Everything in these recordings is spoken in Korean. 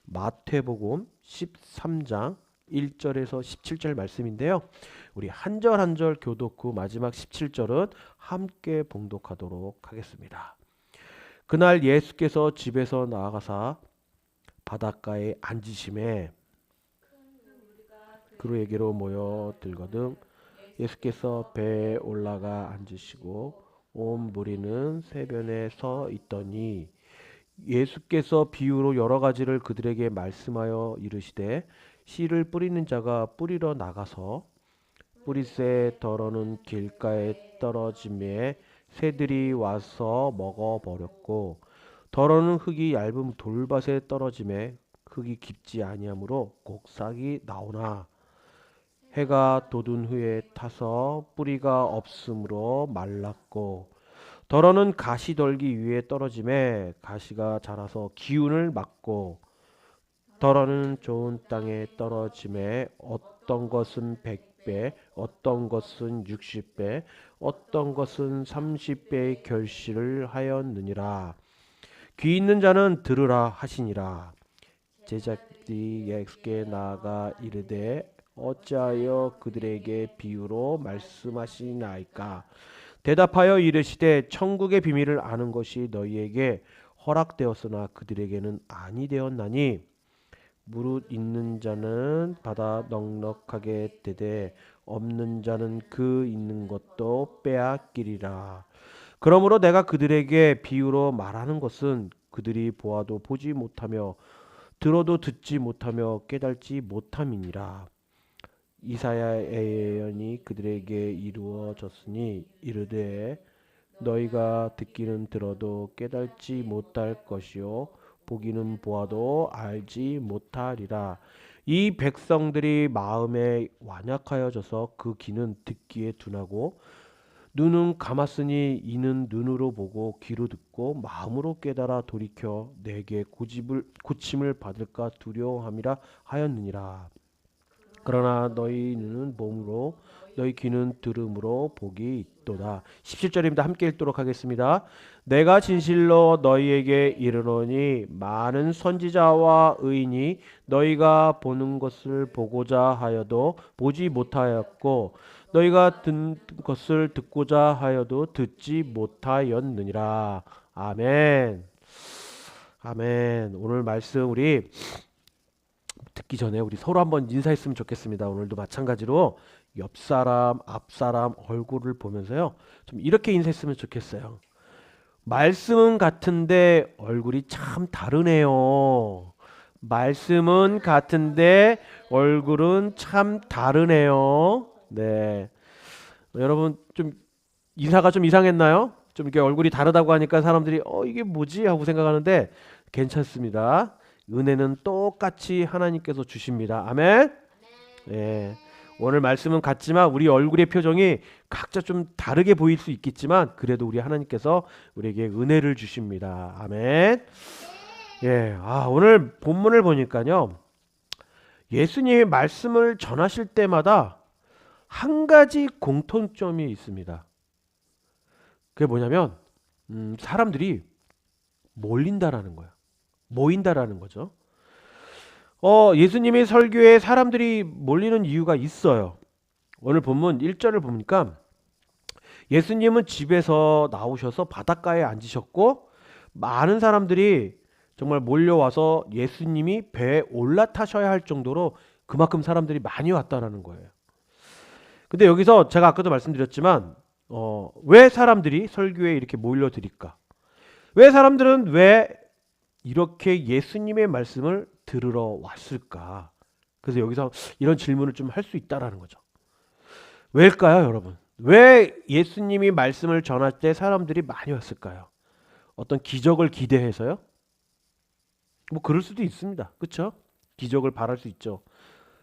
마태복음 13장 1절에서 17절 말씀인데요. 우리 한 절 한 절 교독 후 마지막 17절은 함께 봉독하도록 하겠습니다. 그날 예수께서 집에서 나아가사 바닷가에 앉으심에 그로에게로 모여 들거든 예수께서 배에 올라가 앉으시고 온 무리는 세변에 서 있더니 예수께서 비유로 여러 가지를 그들에게 말씀하여 이르시되 씨를 뿌리는 자가 뿌리러 나가서 뿌리새 덜어는 길가에 떨어짐에 새들이 와서 먹어버렸고 덜어는 흙이 얇은 돌밭에 떨어짐에 흙이 깊지 아니하므로 곡삭이 나오나 해가 돋은 후에 타서 뿌리가 없으므로 말랐고 덜어는 가시떨기 위에 떨어짐에 가시가 자라서 기운을 막고 덜어는 좋은 땅에 떨어짐에 어떤 것은 100배 어떤 것은 60배 어떤 것은 30배의 결실을 하였느니라. 귀 있는 자는 들으라 하시니라. 제자들이 예수께 나아가 이르되 어찌하여 그들에게 비유로 말씀하시나이까. 대답하여 이르시되 천국의 비밀을 아는 것이 너희에게 허락되었으나 그들에게는 아니 되었나니 무릇 있는 자는 받아 넉넉하게 되되 없는 자는 그 있는 것도 빼앗기리라. 그러므로 내가 그들에게 비유로 말하는 것은 그들이 보아도 보지 못하며 들어도 듣지 못하며 깨달지 못함이니라. 이사야의 예언이 그들에게 이루어졌으니 이르되 너희가 듣기는 들어도 깨달지 못할 것이요 보기는 보아도 알지 못하리라. 이 백성들이 마음에 완약하여져서 그 귀는 듣기에 둔하고 눈은 감았으니 이는 눈으로 보고 귀로 듣고 마음으로 깨달아 돌이켜 내게 고침을 받을까 두려워함이라 하였느니라. 그러나 너희 눈은 몸으로 너희 귀는 들음으로 복이 있도다. 17절입니다. 함께 읽도록 하겠습니다. 내가 진실로 너희에게 이르노니 많은 선지자와 의인이 너희가 보는 것을 보고자 하여도 보지 못하였고 너희가 듣는 것을 듣고자 하여도 듣지 못하였느니라. 아멘. 아멘. 오늘 말씀 우리 듣기 전에 우리 서로 한번 인사했으면 좋겠습니다. 오늘도 마찬가지로 옆 사람, 앞 사람 얼굴을 보면서요. 좀 이렇게 인사했으면 좋겠어요. 말씀은 같은데 얼굴이 참 다르네요. 말씀은 같은데 얼굴은 참 다르네요. 네. 여러분 좀 인사가 좀 이상했나요? 좀 이렇게 얼굴이 다르다고 하니까 사람들이 이게 뭐지 하고 생각하는데 괜찮습니다. 은혜는 똑같이 하나님께서 주십니다. 아멘. 예. 오늘 말씀은 같지만 우리 얼굴의 표정이 각자 좀 다르게 보일 수 있겠지만 그래도 우리 하나님께서 우리에게 은혜를 주십니다. 아멘. 예. 오늘 본문을 보니까요. 예수님이 말씀을 전하실 때마다 한 가지 공통점이 있습니다. 그게 뭐냐면 사람들이 몰린다라는 거예요. 모인다라는 거죠. 예수님의 설교에 사람들이 몰리는 이유가 있어요. 오늘 본문 1절을 보니까 예수님은 집에서 나오셔서 바닷가에 앉으셨고 많은 사람들이 정말 몰려와서 예수님이 배에 올라타셔야 할 정도로 그만큼 사람들이 많이 왔다라는 거예요. 근데 여기서 제가 아까도 말씀드렸지만 왜 사람들이 설교에 이렇게 몰려들일까? 왜 사람들은 왜 이렇게 예수님의 말씀을 들으러 왔을까? 그래서 여기서 이런 질문을 좀 할 수 있다라는 거죠. 왜일까요, 여러분? 왜 예수님이 말씀을 전할 때 사람들이 많이 왔을까요? 어떤 기적을 기대해서요? 뭐 그럴 수도 있습니다. 그렇죠? 기적을 바랄 수 있죠.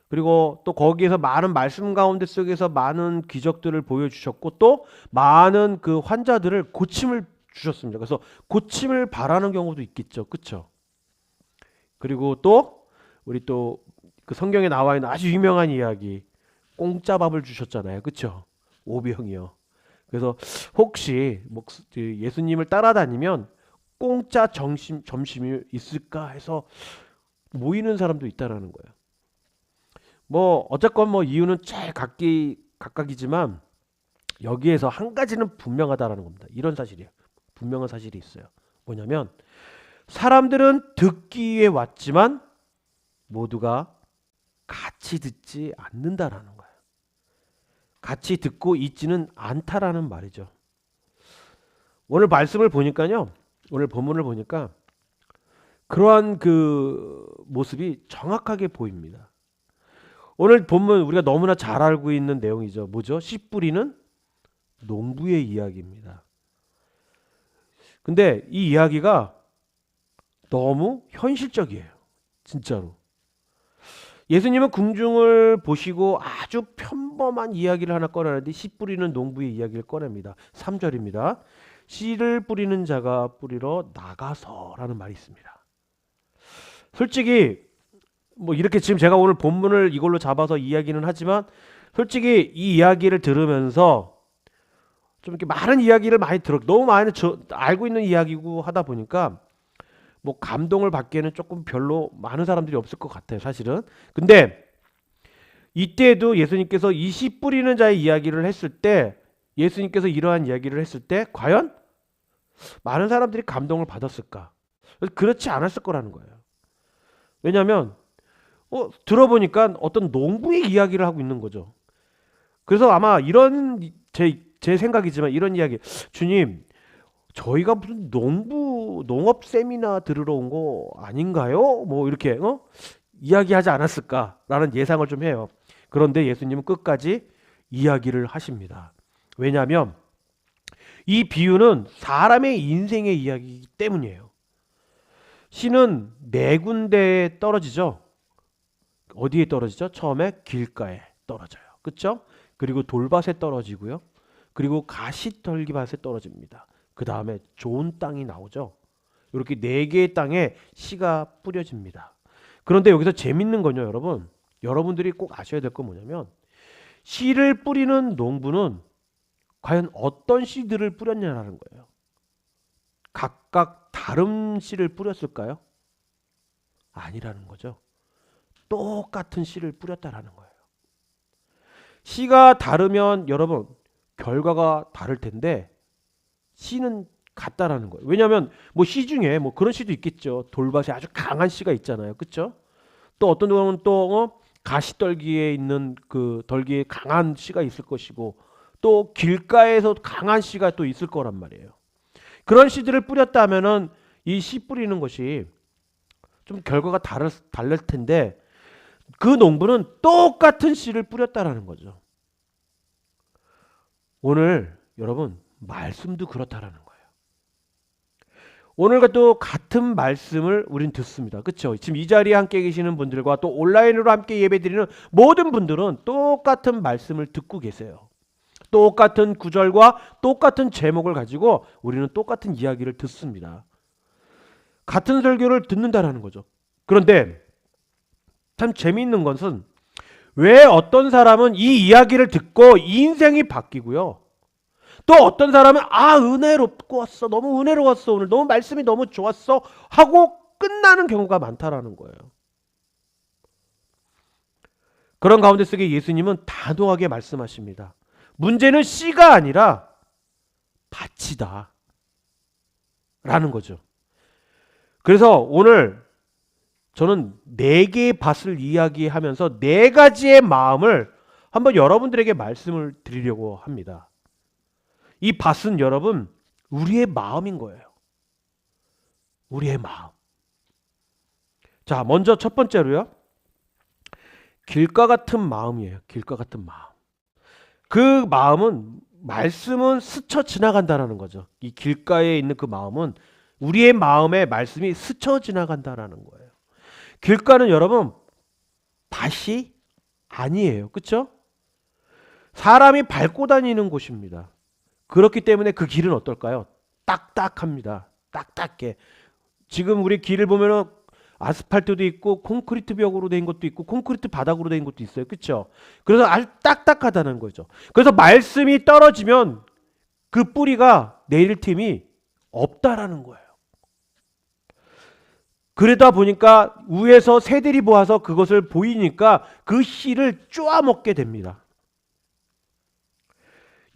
그리고 또 거기에서 많은 말씀 가운데 속에서 많은 기적들을 보여주셨고 또 많은 그 환자들을 고침을 주셨습니다. 그래서 고침을 바라는 경우도 있겠죠. 그렇죠? 그리고 또 우리 또 그 성경에 나와 있는 아주 유명한 이야기 공짜 밥을 주셨잖아요. 그렇죠? 오병이요. 그래서 혹시 예수님을 따라다니면 공짜 점심이 있을까 해서 모이는 사람도 있다라는 거예요. 뭐 어쨌건 뭐 이유는 잘 각각이지만 여기에서 한 가지는 분명하다라는 겁니다. 이런 사실이에요. 분명한 사실이 있어요. 뭐냐면 사람들은 듣기 위해 왔지만 모두가 같이 듣지 않는다라는 거예요. 같이 듣고 있지는 않다라는 말이죠. 오늘 말씀을 보니까요. 오늘 본문을 보니까 그러한 그 모습이 정확하게 보입니다. 오늘 본문 우리가 너무나 잘 알고 있는 내용이죠. 뭐죠? 씨 뿌리는 농부의 이야기입니다. 근데 이 이야기가 너무 현실적이에요. 진짜로. 예수님은 궁중을 보시고 아주 평범한 이야기를 하나 꺼내는데 씨 뿌리는 농부의 이야기를 꺼냅니다. 3절입니다. 씨를 뿌리는 자가 뿌리러 나가서라는 말이 있습니다. 솔직히 뭐 이렇게 지금 제가 오늘 본문을 이걸로 잡아서 이야기는 하지만 솔직히 이 이야기를 들으면서 좀 이렇게 많은 이야기를 많이 너무 많이 알고 있는 이야기고 하다 보니까 뭐 감동을 받기에는 조금 별로 많은 사람들이 없을 것 같아요, 사실은. 근데 이때에도 예수님께서 이 씨 뿌리는 자의 이야기를 했을 때 예수님께서 이러한 이야기를 했을 때 과연 많은 사람들이 감동을 받았을까? 그렇지 않았을 거라는 거예요. 왜냐하면 들어보니까 어떤 농부의 이야기를 하고 있는 거죠. 그래서 아마 이런 제 생각이지만 이런 이야기, 주님, 저희가 무슨 농업 세미나 들으러 온 거 아닌가요? 뭐 이렇게 이야기하지 않았을까라는 예상을 좀 해요. 그런데 예수님은 끝까지 이야기를 하십니다. 왜냐하면 이 비유는 사람의 인생의 이야기이기 때문이에요. 씨는 네 군데에 떨어지죠. 어디에 떨어지죠? 처음에 길가에 떨어져요. 그렇죠? 그리고 돌밭에 떨어지고요. 그리고 가시떨기밭에 떨어집니다. 그 다음에 좋은 땅이 나오죠. 이렇게 네 개의 땅에 씨가 뿌려집니다. 그런데 여기서 재밌는 건요, 여러분. 여러분들이 꼭 아셔야 될 건 뭐냐면 씨를 뿌리는 농부는 과연 어떤 씨들을 뿌렸냐라는 거예요. 각각 다른 씨를 뿌렸을까요? 아니라는 거죠. 똑같은 씨를 뿌렸다라는 거예요. 씨가 다르면 여러분 결과가 다를 텐데 씨는 같다라는 거예요. 왜냐하면 뭐 씨 중에 뭐 그런 씨도 있겠죠. 돌밭에 아주 강한 씨가 있잖아요. 그렇죠? 또 어떤 경우는 또 가시떨기에 있는 그 덜기에 강한 씨가 있을 것이고 또 길가에서 강한 씨가 또 있을 거란 말이에요. 그런 씨들을 뿌렸다면은 이 씨 뿌리는 것이 좀 결과가 다를 텐데 그 농부는 똑같은 씨를 뿌렸다라는 거죠. 오늘 여러분 말씀도 그렇다라는 거예요. 오늘과 또 같은 말씀을 우린 듣습니다. 그렇죠? 지금 이 자리에 함께 계시는 분들과 또 온라인으로 함께 예배드리는 모든 분들은 똑같은 말씀을 듣고 계세요. 똑같은 구절과 똑같은 제목을 가지고 우리는 똑같은 이야기를 듣습니다. 같은 설교를 듣는다라는 거죠. 그런데 참 재미있는 것은 왜 어떤 사람은 이 이야기를 듣고 인생이 바뀌고요. 또 어떤 사람은 은혜롭고 왔어. 너무 은혜로웠어. 오늘 너무 말씀이 너무 좋았어. 하고 끝나는 경우가 많다라는 거예요. 그런 가운데 속에 예수님은 단호하게 말씀하십니다. 문제는 씨가 아니라 밭이다. 라는 거죠. 그래서 오늘 저는 네 개의 밭을 이야기하면서 네 가지의 마음을 한번 여러분들에게 말씀을 드리려고 합니다. 이 밭은 여러분 우리의 마음인 거예요. 우리의 마음. 자, 먼저 첫 번째로요. 길가 같은 마음이에요. 길가 같은 마음. 그 마음은 말씀은 스쳐 지나간다라는 거죠. 이 길가에 있는 그 마음은 우리의 마음에 말씀이 스쳐 지나간다라는 거예요. 길가는 여러분 밭이 아니에요. 그렇죠? 사람이 밟고 다니는 곳입니다. 그렇기 때문에 그 길은 어떨까요? 딱딱합니다. 딱딱해. 지금 우리 길을 보면은 아스팔트도 있고 콘크리트 벽으로 된 것도 있고 콘크리트 바닥으로 된 것도 있어요. 그렇죠? 그래서 아주 딱딱하다는 거죠. 그래서 말씀이 떨어지면 그 뿌리가 내릴 틈이 없다라는 거예요. 그러다 보니까 위에서 새들이 보아서 그것을 보이니까 그 씨를 쪼아먹게 됩니다.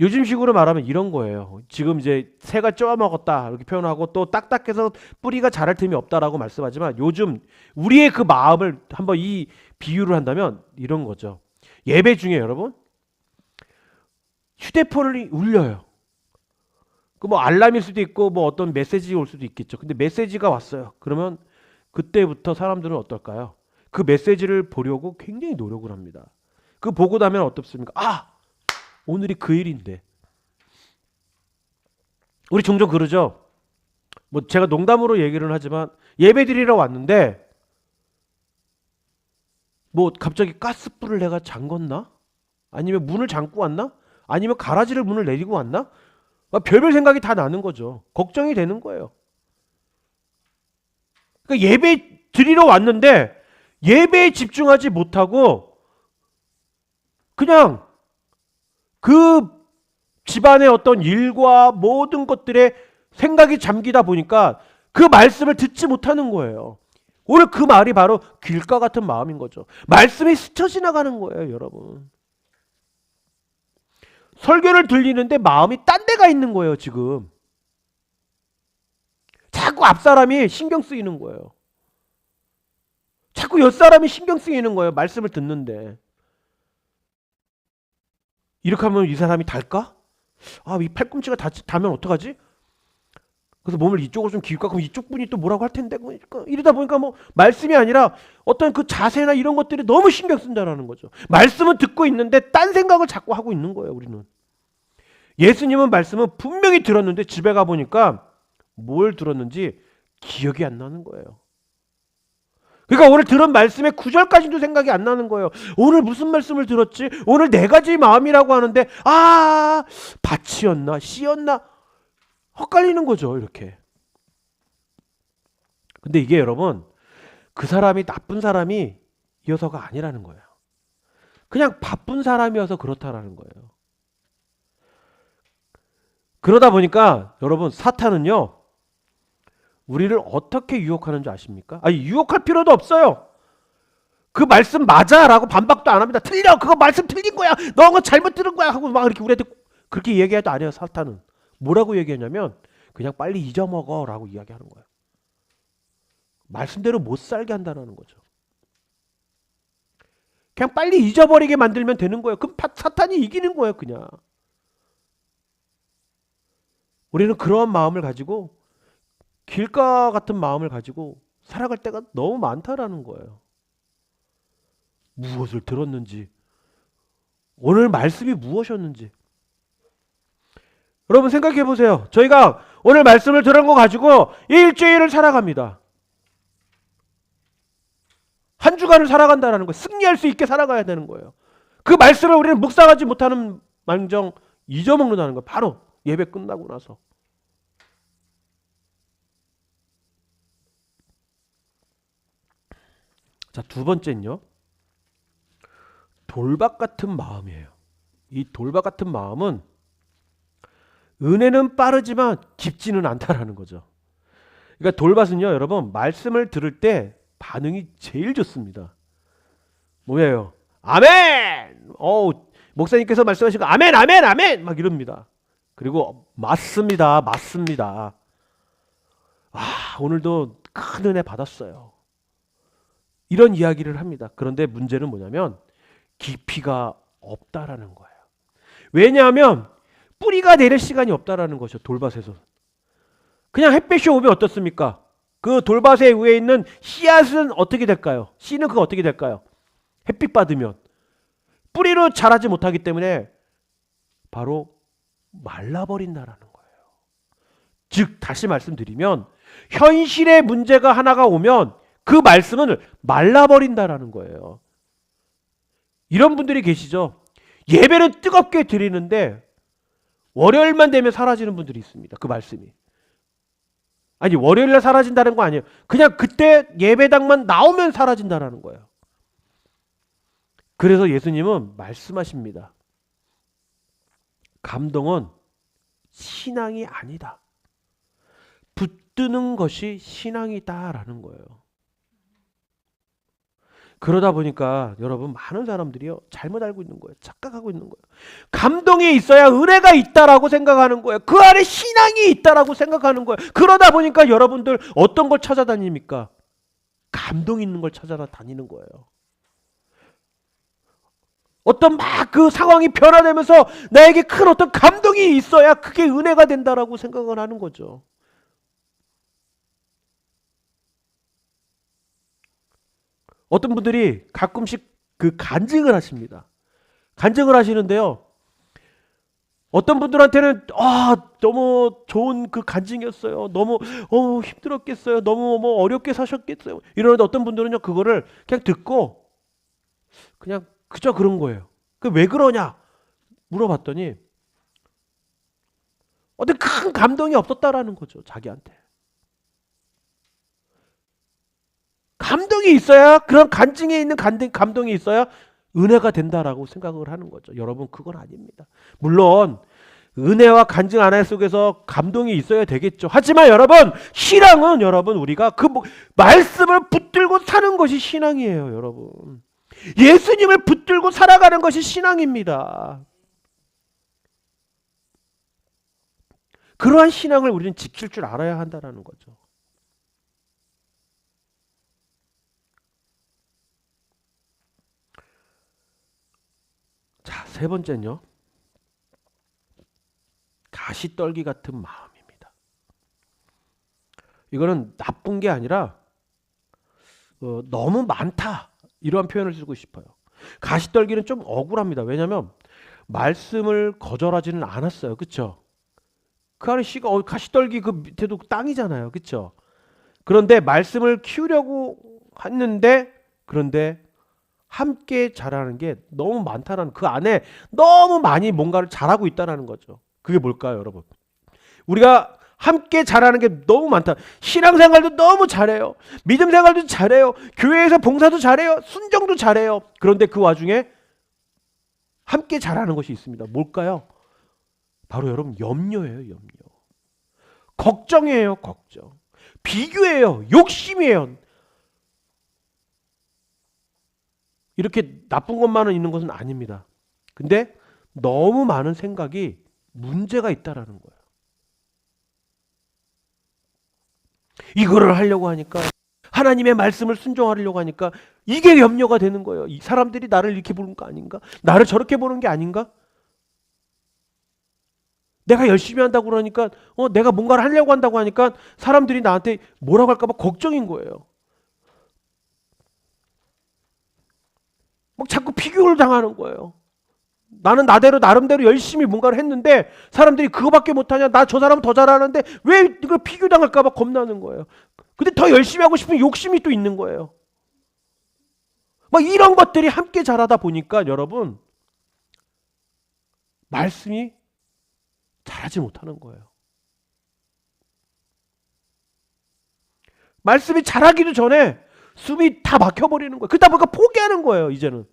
요즘식으로 말하면 이런 거예요. 지금 이제 새가 쪼아먹었다 이렇게 표현하고 또 딱딱해서 뿌리가 자랄 틈이 없다라고 말씀하지만 요즘 우리의 그 마음을 한번 이 비유를 한다면 이런 거죠. 예배 중에 여러분 휴대폰을 울려요. 그 뭐 알람일 수도 있고 뭐 어떤 메시지가 올 수도 있겠죠. 근데 메시지가 왔어요. 그러면 그때부터 사람들은 어떨까요? 그 메시지를 보려고 굉장히 노력을 합니다. 그 보고 나면 어떻습니까? 아! 오늘이 그 일인데. 우리 종종 그러죠. 뭐 제가 농담으로 얘기를 하지만 예배 드리러 왔는데 뭐 갑자기 가스불을 내가 잠궜나? 아니면 문을 잠고 왔나? 아니면 가라지를 문을 내리고 왔나? 별별 생각이 다 나는 거죠. 걱정이 되는 거예요. 그러니까 예배 드리러 왔는데 예배에 집중하지 못하고 그냥 그 집안의 어떤 일과 모든 것들에 생각이 잠기다 보니까 그 말씀을 듣지 못하는 거예요. 오늘 그 말이 바로 길가 같은 마음인 거죠. 말씀이 스쳐 지나가는 거예요, 여러분. 설교를 들리는데 마음이 딴 데가 있는 거예요, 지금. 자꾸 앞 사람이 신경 쓰이는 거예요. 자꾸 옆 사람이 신경 쓰이는 거예요, 말씀을 듣는데. 이렇게 하면 이 사람이 달까? 아, 이 팔꿈치가 닿으면 어떡하지? 그래서 몸을 이쪽으로 좀 기울까? 그럼 이쪽 분이 또 뭐라고 할 텐데? 이러다 보니까 뭐 말씀이 아니라 어떤 그 자세나 이런 것들이 너무 신경 쓴다라는 거죠. 말씀은 듣고 있는데 딴 생각을 자꾸 하고 있는 거예요, 우리는. 예수님은 말씀은 분명히 들었는데 집에 가보니까 뭘 들었는지 기억이 안 나는 거예요. 그러니까 오늘 들은 말씀의 9절까지도 생각이 안 나는 거예요. 오늘 무슨 말씀을 들었지? 오늘 네 가지 마음이라고 하는데 밭이었나 씨였나 헛갈리는 거죠, 이렇게. 근데 이게 여러분 그 사람이 나쁜 사람이 이어서가 아니라는 거예요. 그냥 바쁜 사람이어서 그렇다라는 거예요. 그러다 보니까 여러분 사탄은요 우리를 어떻게 유혹하는 줄 아십니까? 아니 유혹할 필요도 없어요. 그 말씀 맞아 라고 반박도 안 합니다. 틀려 그거 말씀 틀린 거야 너 그거 잘못 들은 거야 하고 막 이렇게 우리한테 그렇게 얘기해도 안 해요. 사탄은 뭐라고 얘기하냐면 그냥 빨리 잊어먹어 라고 이야기하는 거예요. 말씀대로 못 살게 한다는 거죠. 그냥 빨리 잊어버리게 만들면 되는 거예요. 그럼 사탄이 이기는 거예요, 그냥. 우리는 그러한 마음을 가지고 길가 같은 마음을 가지고 살아갈 때가 너무 많다라는 거예요. 무엇을 들었는지, 오늘 말씀이 무엇이었는지. 여러분 생각해 보세요. 저희가 오늘 말씀을 들은 거 가지고 일주일을 살아갑니다. 한 주간을 살아간다는 거예요. 승리할 수 있게 살아가야 되는 거예요. 그 말씀을 우리는 묵상하지 못하는 망정 잊어먹는다는 거예요. 바로 예배 끝나고 나서. 자, 두 번째는요. 돌박 같은 마음이에요. 이 돌박 같은 마음은 은혜는 빠르지만 깊지는 않다라는 거죠. 그러니까 돌밭은요, 여러분 말씀을 들을 때 반응이 제일 좋습니다. 뭐예요? 아멘! 목사님께서 말씀하시고 아멘, 아멘, 아멘! 막 이럽니다. 그리고 맞습니다, 맞습니다. 오늘도 큰 은혜 받았어요. 이런 이야기를 합니다. 그런데 문제는 뭐냐면 깊이가 없다라는 거예요. 왜냐하면 뿌리가 내릴 시간이 없다라는 것이죠. 돌밭에서. 그냥 햇빛이 오면 어떻습니까? 그 돌밭에 위에 있는 씨앗은 어떻게 될까요? 씨는 그거 어떻게 될까요? 햇빛 받으면. 뿌리로 자라지 못하기 때문에 바로 말라버린다라는 거예요. 즉 다시 말씀드리면 현실의 문제가 하나가 오면 그 말씀은 말라버린다라는 거예요. 이런 분들이 계시죠. 예배는 뜨겁게 드리는데 월요일만 되면 사라지는 분들이 있습니다. 그 말씀이. 아니 월요일날 사라진다는 거 아니에요. 그냥 그때 예배당만 나오면 사라진다는 거예요. 그래서 예수님은 말씀하십니다. 감동은 신앙이 아니다. 붙드는 것이 신앙이다라는 거예요. 그러다 보니까 여러분 많은 사람들이요 잘못 알고 있는 거예요. 착각하고 있는 거예요. 감동이 있어야 은혜가 있다라고 생각하는 거예요. 그 안에 신앙이 있다라고 생각하는 거예요. 그러다 보니까 여러분들 어떤 걸 찾아다닙니까? 감동 있는 걸 찾아다니는 거예요. 어떤 막 그 상황이 변화되면서 나에게 큰 어떤 감동이 있어야 그게 은혜가 된다라고 생각을 하는 거죠. 어떤 분들이 가끔씩 그 간증을 하십니다. 간증을 하시는데요. 어떤 분들한테는 너무 좋은 그 간증이었어요. 너무 힘들었겠어요. 너무 뭐 어렵게 사셨겠어요. 이러는데 어떤 분들은요 그거를 그냥 듣고 그냥 그저 그런 거예요. 그 왜 그러냐 물어봤더니 어떤 큰 감동이 없었다라는 거죠. 자기한테. 감동이 있어야 그런 간증에 있는 감동이 있어야 은혜가 된다라고 생각을 하는 거죠. 여러분 그건 아닙니다. 물론 은혜와 간증 안에 속에서 감동이 있어야 되겠죠. 하지만 여러분 신앙은 여러분 우리가 그 말씀을 붙들고 사는 것이 신앙이에요. 여러분 예수님을 붙들고 살아가는 것이 신앙입니다. 그러한 신앙을 우리는 지킬 줄 알아야 한다는 거죠. 자, 세 번째는요. 가시떨기 같은 마음입니다. 이거는 나쁜 게 아니라 너무 많다 이러한 표현을 쓰고 싶어요. 가시떨기는 좀 억울합니다. 왜냐하면 말씀을 거절하지는 않았어요. 그렇죠? 그 안에 씨가 가시떨기 그 밑에도 땅이잖아요. 그렇죠? 그런데 말씀을 키우려고 했는데 그런데 함께 자라는 게 너무 많다는 그 안에 너무 많이 뭔가를 잘하고 있다는 거죠. 그게 뭘까요, 여러분? 우리가 함께 자라는 게 너무 많다. 신앙생활도 너무 잘해요. 믿음생활도 잘해요. 교회에서 봉사도 잘해요. 순종도 잘해요. 그런데 그 와중에 함께 자라는 것이 있습니다. 뭘까요? 바로 여러분 염려예요. 염려. 걱정이에요. 걱정. 비교예요. 욕심이에요. 이렇게 나쁜 것만은 있는 것은 아닙니다. 근데 너무 많은 생각이 문제가 있다라는 거예요. 이거를 하려고 하니까 하나님의 말씀을 순종하려고 하니까 이게 염려가 되는 거예요. 이 사람들이 나를 이렇게 보는 거 아닌가? 나를 저렇게 보는 게 아닌가? 내가 열심히 한다고 그러니까 내가 뭔가를 하려고 한다고 하니까 사람들이 나한테 뭐라고 할까 봐 걱정인 거예요. 막 자꾸 비교를 당하는 거예요. 나는 나름대로 열심히 뭔가를 했는데 사람들이 그거밖에 못하냐? 나 저 사람은 더 잘하는데 왜 이걸 비교당할까 봐 겁나는 거예요. 근데 더 열심히 하고 싶은 욕심이 또 있는 거예요. 막 이런 것들이 함께 자라다 보니까 여러분 말씀이 자라지 못하는 거예요. 말씀이 자라기도 전에 숨이 다 막혀버리는 거예요. 그러다 보니까 포기하는 거예요. 이제는.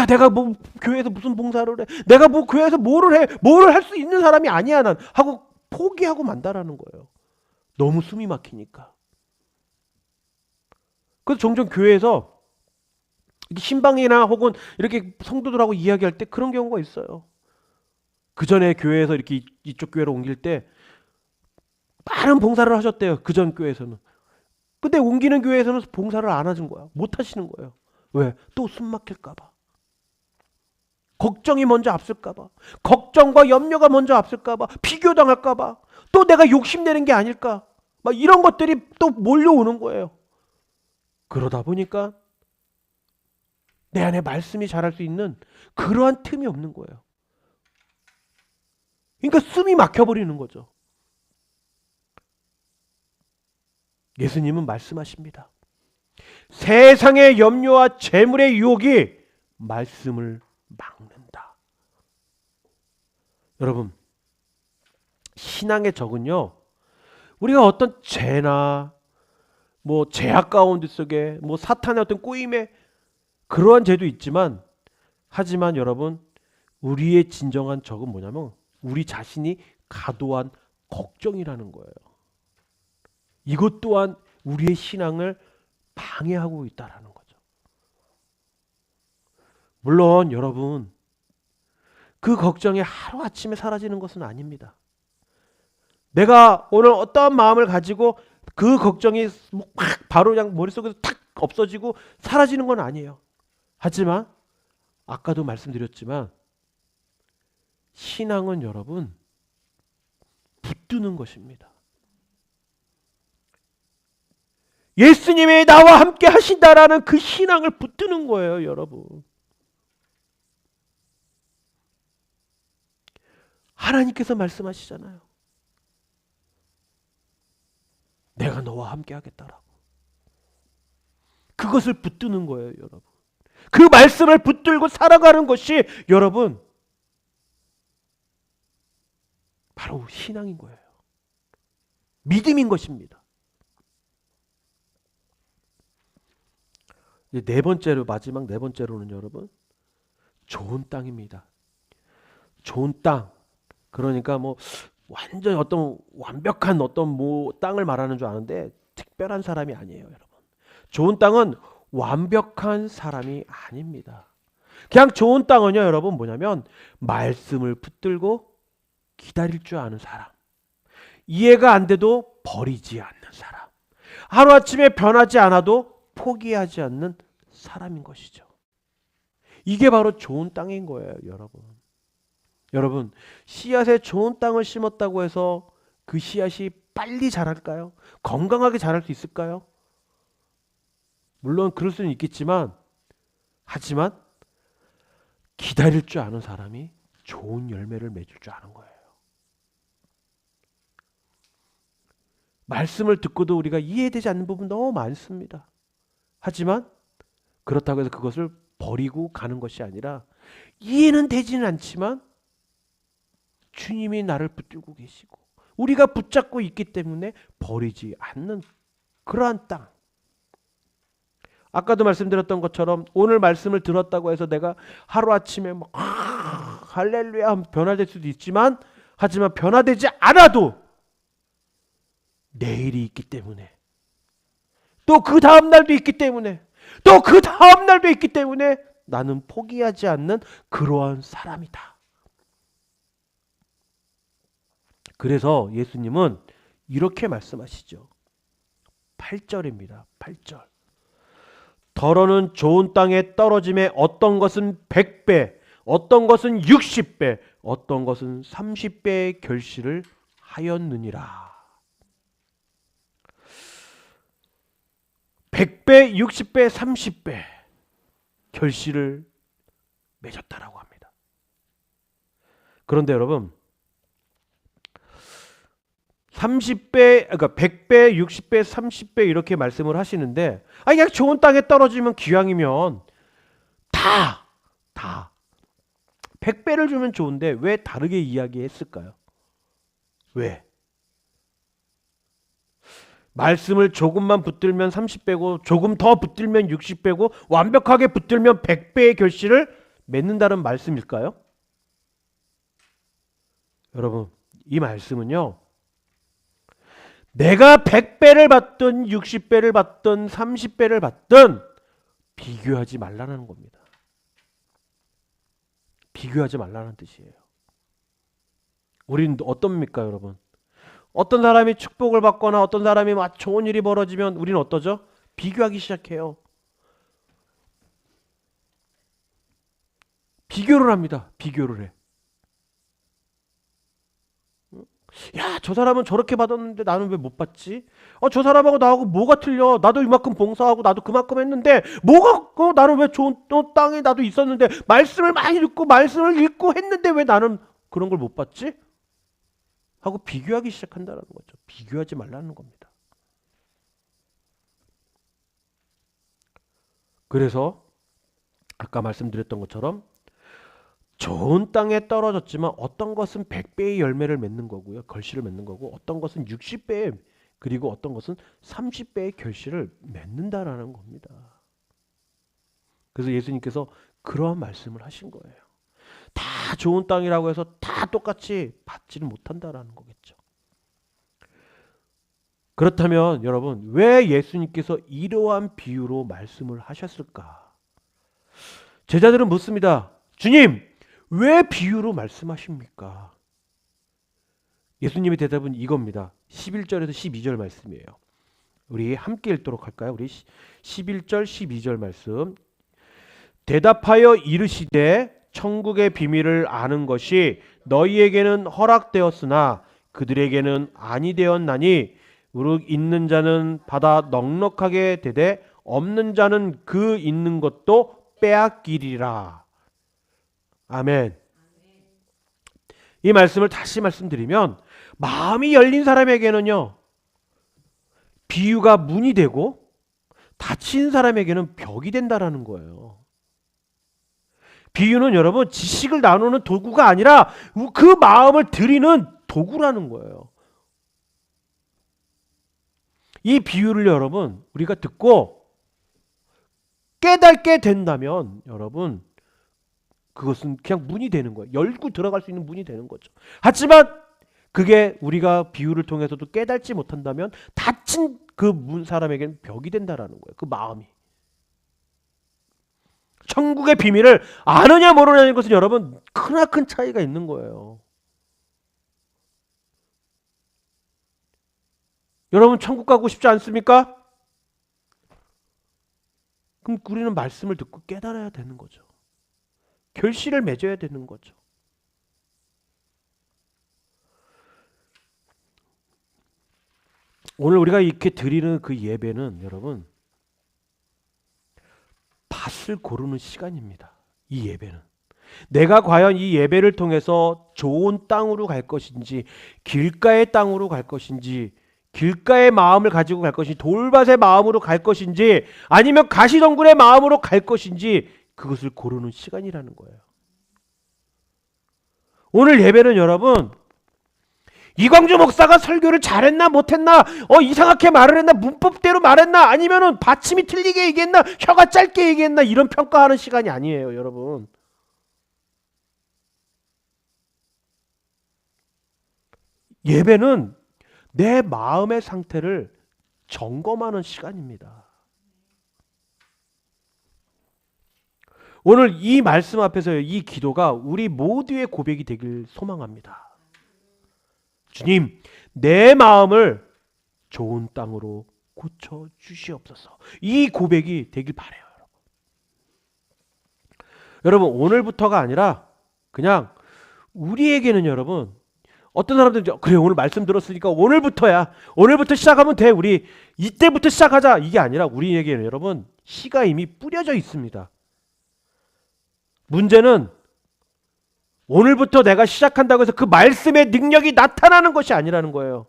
내가 뭐 교회에서 무슨 봉사를 해. 내가 뭐 교회에서 뭐를 해. 뭐를 할 수 있는 사람이 아니야 난. 하고 포기하고 만다라는 거예요. 너무 숨이 막히니까. 그래서 종종 교회에서 신방이나 혹은 이렇게 성도들하고 이야기할 때 그런 경우가 있어요. 그 전에 교회에서 이렇게 이쪽 교회로 옮길 때 많은 봉사를 하셨대요. 그 전 교회에서는. 근데 옮기는 교회에서는 봉사를 안 하신 거야. 못 하시는 거예요. 왜? 또 숨 막힐까 봐. 걱정이 먼저 앞설까 봐. 걱정과 염려가 먼저 앞설까 봐. 비교당할까 봐. 또 내가 욕심내는 게 아닐까. 막 이런 것들이 또 몰려오는 거예요. 그러다 보니까 내 안에 말씀이 자랄 수 있는 그러한 틈이 없는 거예요. 그러니까 숨이 막혀버리는 거죠. 예수님은 말씀하십니다. 세상의 염려와 재물의 유혹이 말씀을 막는다. 여러분, 신앙의 적은요, 우리가 어떤 죄나 뭐 죄악 가운데 속에 뭐 사탄의 어떤 꼬임에 그러한 죄도 있지만, 하지만 여러분, 우리의 진정한 적은 뭐냐면 우리 자신이 과도한 걱정이라는 거예요. 이것 또한 우리의 신앙을 방해하고 있다라는 거죠. 물론 여러분, 그 걱정이 하루아침에 사라지는 것은 아닙니다. 내가 오늘 어떠한 마음을 가지고 그 걱정이 확 바로 그냥 머릿속에서 탁 없어지고 사라지는 건 아니에요. 하지만 아까도 말씀드렸지만 신앙은 여러분 붙드는 것입니다. 예수님이 나와 함께 하신다라는 그 신앙을 붙드는 거예요, 여러분. 하나님께서 말씀하시잖아요. 내가 너와 함께 하겠다라고. 그것을 붙드는 거예요, 여러분. 그 말씀을 붙들고 살아가는 것이 여러분 바로 신앙인 거예요. 믿음인 것입니다. 네 번째로, 마지막 네 번째로는 여러분 좋은 땅입니다. 좋은 땅. 그러니까 뭐 완전 어떤 완벽한 어떤 뭐 땅을 말하는 줄 아는데 특별한 사람이 아니에요, 여러분. 좋은 땅은 완벽한 사람이 아닙니다. 그냥 좋은 땅은요, 여러분 뭐냐면 말씀을 붙들고 기다릴 줄 아는 사람. 이해가 안 돼도 버리지 않는 사람. 하루아침에 변하지 않아도 포기하지 않는 사람인 것이죠. 이게 바로 좋은 땅인 거예요, 여러분. 여러분, 씨앗에 좋은 땅을 심었다고 해서 그 씨앗이 빨리 자랄까요? 건강하게 자랄 수 있을까요? 물론 그럴 수는 있겠지만, 하지만 기다릴 줄 아는 사람이 좋은 열매를 맺을 줄 아는 거예요. 말씀을 듣고도 우리가 이해되지 않는 부분 너무 많습니다. 하지만 그렇다고 해서 그것을 버리고 가는 것이 아니라 이해는 되지는 않지만 주님이 나를 붙들고 계시고 우리가 붙잡고 있기 때문에 버리지 않는 그러한 땅. 아까도 말씀드렸던 것처럼 오늘 말씀을 들었다고 해서 내가 하루아침에 막 할렐루야 변화될 수도 있지만 하지만 변화되지 않아도 내일이 있기 때문에 또 그 다음 날도 있기 때문에 또 그 다음 날도 있기 때문에 나는 포기하지 않는 그러한 사람이다. 그래서 예수님은 이렇게 말씀하시죠. 8절입니다. 8절. 더러는 좋은 땅에 떨어짐에 어떤 것은 100배, 어떤 것은 60배, 어떤 것은 30배의 결실을 하였느니라. 100배, 60배, 30배 결실을 맺었다라고 합니다. 그런데 여러분 30배, 그러니까 100배, 60배, 30배 이렇게 말씀을 하시는데 그냥 좋은 땅에 떨어지면 기왕이면 다 100배를 주면 좋은데 왜 다르게 이야기했을까요? 왜? 말씀을 조금만 붙들면 30배고 조금 더 붙들면 60배고 완벽하게 붙들면 100배의 결실을 맺는다는 말씀일까요? 여러분, 이 말씀은요. 내가 100배를 받든 60배를 받든 30배를 받든 비교하지 말라는 겁니다. 비교하지 말라는 뜻이에요. 우리는 어떻습니까, 여러분? 어떤 사람이 축복을 받거나 어떤 사람이 막 좋은 일이 벌어지면 우리는 어떠죠? 비교하기 시작해요. 비교를 합니다. 비교를 해. 야, 저 사람은 저렇게 받았는데 나는 왜 못 받지? 저 사람하고 나하고 뭐가 틀려? 나도 이만큼 봉사하고 나도 그만큼 했는데 뭐가 나는 왜 좋은 땅에 나도 있었는데 말씀을 많이 듣고 말씀을 읽고 했는데 왜 나는 그런 걸 못 받지? 하고 비교하기 시작한다는 거죠. 비교하지 말라는 겁니다. 그래서 아까 말씀드렸던 것처럼 좋은 땅에 떨어졌지만 어떤 것은 100배의 열매를 맺는 거고요. 결실을 맺는 거고 어떤 것은 60배 그리고 어떤 것은 30배의 결실을 맺는다라는 겁니다. 그래서 예수님께서 그러한 말씀을 하신 거예요. 다 좋은 땅이라고 해서 다 똑같이 받지는 못한다라는 거겠죠. 그렇다면 여러분, 왜 예수님께서 이러한 비유로 말씀을 하셨을까? 제자들은 묻습니다. 주님, 왜 비유로 말씀하십니까? 예수님의 대답은 이겁니다. 11절에서 12절 말씀이에요. 우리 함께 읽도록 할까요? 우리 11절 12절 말씀. 대답하여 이르시되 천국의 비밀을 아는 것이 너희에게는 허락되었으나 그들에게는 아니 되었나니 우르 있는 자는 받아 넉넉하게 되되 없는 자는 그 있는 것도 빼앗기리라. 아멘. 이 말씀을 다시 말씀드리면 마음이 열린 사람에게는요, 비유가 문이 되고 닫힌 사람에게는 벽이 된다라는 거예요. 비유는 여러분 지식을 나누는 도구가 아니라 그 마음을 드리는 도구라는 거예요. 이 비유를 여러분 우리가 듣고 깨닫게 된다면 여러분 그것은 그냥 문이 되는 거예요. 열고 들어갈 수 있는 문이 되는 거죠. 하지만 그게 우리가 비유를 통해서도 깨닫지 못한다면 닫힌 그 문 사람에게는 벽이 된다라는 거예요. 그 마음이. 천국의 비밀을 아느냐 모르냐는 것은 여러분 크나큰 차이가 있는 거예요. 여러분 천국 가고 싶지 않습니까? 그럼 우리는 말씀을 듣고 깨달아야 되는 거죠. 결실을 맺어야 되는 거죠. 오늘 우리가 이렇게 드리는 그 예배는 여러분 밭을 고르는 시간입니다. 이 예배는. 내가 과연 이 예배를 통해서 좋은 땅으로 갈 것인지, 길가의 땅으로 갈 것인지, 길가의 마음을 가지고 갈 것인지, 돌밭의 마음으로 갈 것인지, 아니면 가시덩굴의 마음으로 갈 것인지 그것을 고르는 시간이라는 거예요. 오늘 예배는 여러분 이광주 목사가 설교를 잘했나 못했나, 이상하게 말을 했나, 문법대로 말했나, 아니면은 받침이 틀리게 얘기했나, 혀가 짧게 얘기했나, 이런 평가하는 시간이 아니에요, 여러분. 예배는 내 마음의 상태를 점검하는 시간입니다. 오늘 이 말씀 앞에서 이 기도가 우리 모두의 고백이 되길 소망합니다. 주님, 내 마음을 좋은 땅으로 고쳐 주시옵소서. 이 고백이 되길 바라요. 여러분, 오늘부터가 아니라 그냥 우리에게는 여러분, 어떤 사람들은 그래 오늘 말씀 들었으니까 오늘부터야. 오늘부터 시작하면 돼. 우리 이때부터 시작하자. 이게 아니라 우리에게는 여러분 씨가 이미 뿌려져 있습니다. 문제는 오늘부터 내가 시작한다고 해서 그 말씀의 능력이 나타나는 것이 아니라는 거예요.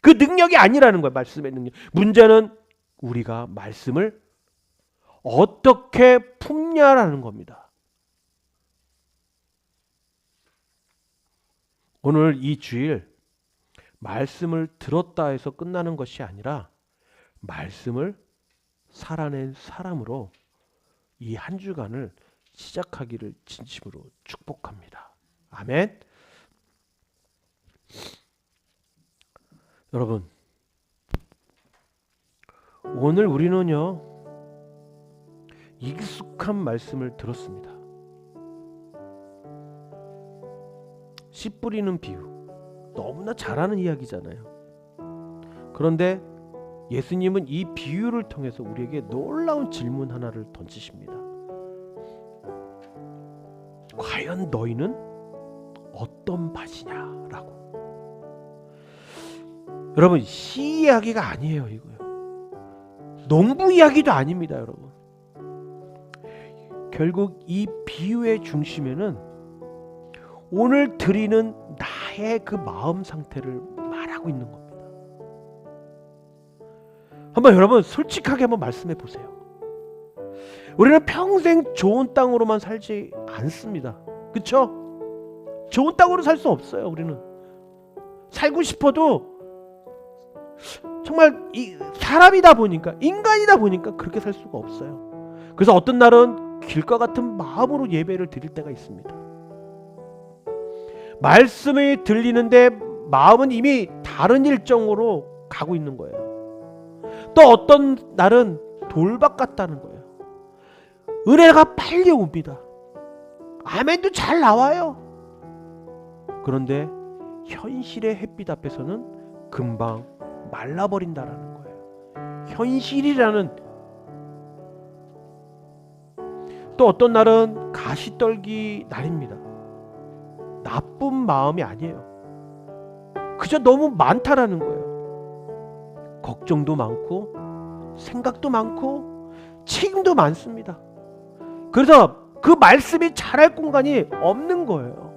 그 능력이 아니라는 거예요. 말씀의 능력. 문제는 우리가 말씀을 어떻게 품냐라는 겁니다. 오늘 이 주일 말씀을 들었다 해서 끝나는 것이 아니라 말씀을 살아낸 사람으로 이 한 주간을 시작하기를 진심으로 축복합니다. 아멘. 여러분, 오늘 우리는요 익숙한 말씀을 들었습니다. 씨 뿌리는 비유, 너무나 잘하는 이야기잖아요. 그런데 예수님은 이 비유를 통해서 우리에게 놀라운 질문 하나를 던지십니다. 과연 너희는 어떤 밭이냐라고. 여러분, 시 이야기가 아니에요. 이거요. 농부 이야기도 아닙니다. 여러분. 결국 이 비유의 중심에는 오늘 드리는 나의 그 마음 상태를 말하고 있는 겁니다. 한번 여러분 솔직하게 한번 말씀해 보세요. 우리는 평생 좋은 땅으로만 살지 않습니다. 그렇죠? 좋은 땅으로 살 수 없어요. 우리는 살고 싶어도 정말 사람이다 보니까, 인간이다 보니까 그렇게 살 수가 없어요. 그래서 어떤 날은 길과 같은 마음으로 예배를 드릴 때가 있습니다. 말씀이 들리는데 마음은 이미 다른 일정으로 가 가고 있는 거예요. 또 어떤 날은 돌박 같다는 거예요. 은혜가 빨리 옵니다. 아멘도 잘 나와요. 그런데 현실의 햇빛 앞에서는 금방 말라버린다라는 거예요. 현실이라는. 또 어떤 날은 가시떨기 날입니다. 나쁜 마음이 아니에요. 그저 너무 많다라는 거예요. 걱정도 많고 생각도 많고 책임도 많습니다. 그래서 그 말씀이 자랄 공간이 없는 거예요.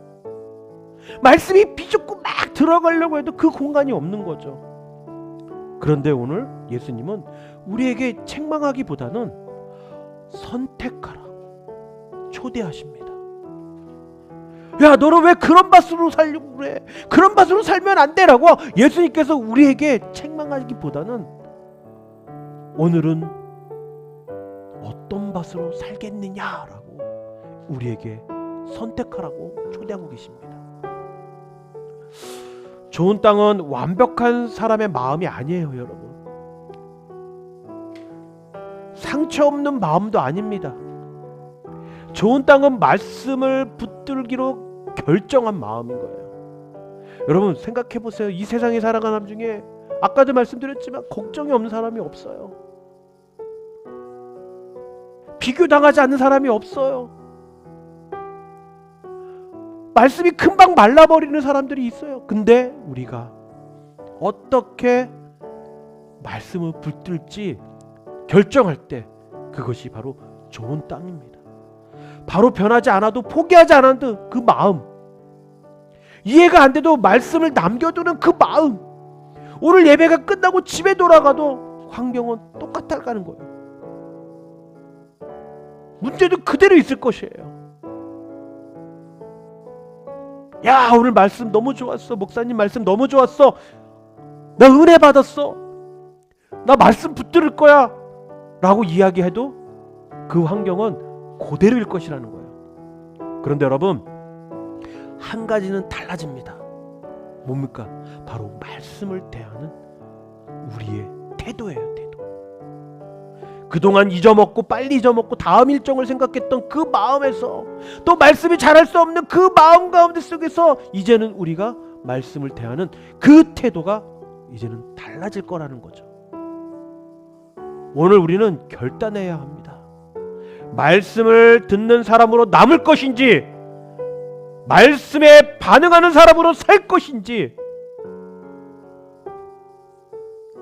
말씀이 비좁고 막 들어가려고 해도 그 공간이 없는 거죠. 그런데 오늘 예수님은 우리에게 책망하기보다는 선택하라 초대하십니다. 야, 너는 왜 그런 밭으로 살려고 그래? 그런 밭으로 살면 안 되라고 예수님께서 우리에게 책망하기보다는 오늘은 어떤 밭으로 살겠느냐라고 우리에게 선택하라고 초대하고 계십니다. 좋은 땅은 완벽한 사람의 마음이 아니에요, 여러분. 상처 없는 마음도 아닙니다. 좋은 땅은 말씀을 붙들기로 결정한 마음인 거예요. 여러분 생각해 보세요. 이 세상에 살아가는 사람 중에 아까도 말씀드렸지만 걱정이 없는 사람이 없어요. 비교당하지 않는 사람이 없어요. 말씀이 금방 말라버리는 사람들이 있어요. 근데 우리가 어떻게 말씀을 붙들지 결정할 때 그것이 바로 좋은 땅입니다. 바로 변하지 않아도 포기하지 않아도 그 마음, 이해가 안 돼도 말씀을 남겨두는 그 마음, 오늘 예배가 끝나고 집에 돌아가도 환경은 똑같다는 거예요. 문제도 그대로 있을 것이에요. 야, 오늘 말씀 너무 좋았어. 목사님 말씀 너무 좋았어. 나 은혜 받았어. 나 말씀 붙들을 거야 라고 이야기해도 그 환경은 그대로일 것이라는 거예요. 그런데 여러분 한 가지는 달라집니다. 뭡니까? 바로 말씀을 대하는 우리의 태도예요. 태도. 그동안 잊어먹고 빨리 잊어먹고 다음 일정을 생각했던 그 마음에서 또 말씀이 잘할 수 없는 그 마음 가운데 속에서 이제는 우리가 말씀을 대하는 그 태도가 이제는 달라질 거라는 거죠. 오늘 우리는 결단해야 합니다. 말씀을 듣는 사람으로 남을 것인지 말씀에 반응하는 사람으로 살 것인지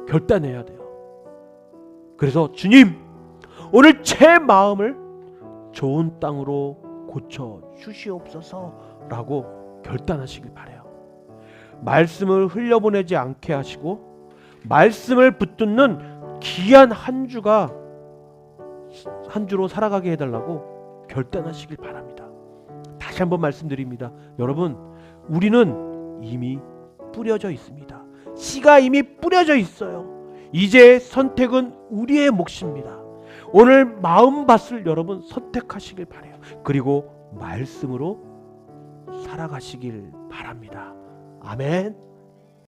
결단해야 돼요. 그래서 주님, 오늘 제 마음을 좋은 땅으로 고쳐 주시옵소서 라고 결단하시길 바라요. 말씀을 흘려보내지 않게 하시고 말씀을 붙드는 귀한 한 주로 살아가게 해달라고 결단하시길 바랍니다. 다시 한번 말씀드립니다. 여러분, 우리는 이미 뿌려져 있습니다. 씨가 이미 뿌려져 있어요. 이제 선택은 우리의 몫입니다. 오늘 마음밭을 여러분 선택하시길 바라요. 그리고 말씀으로 살아가시길 바랍니다. 아멘.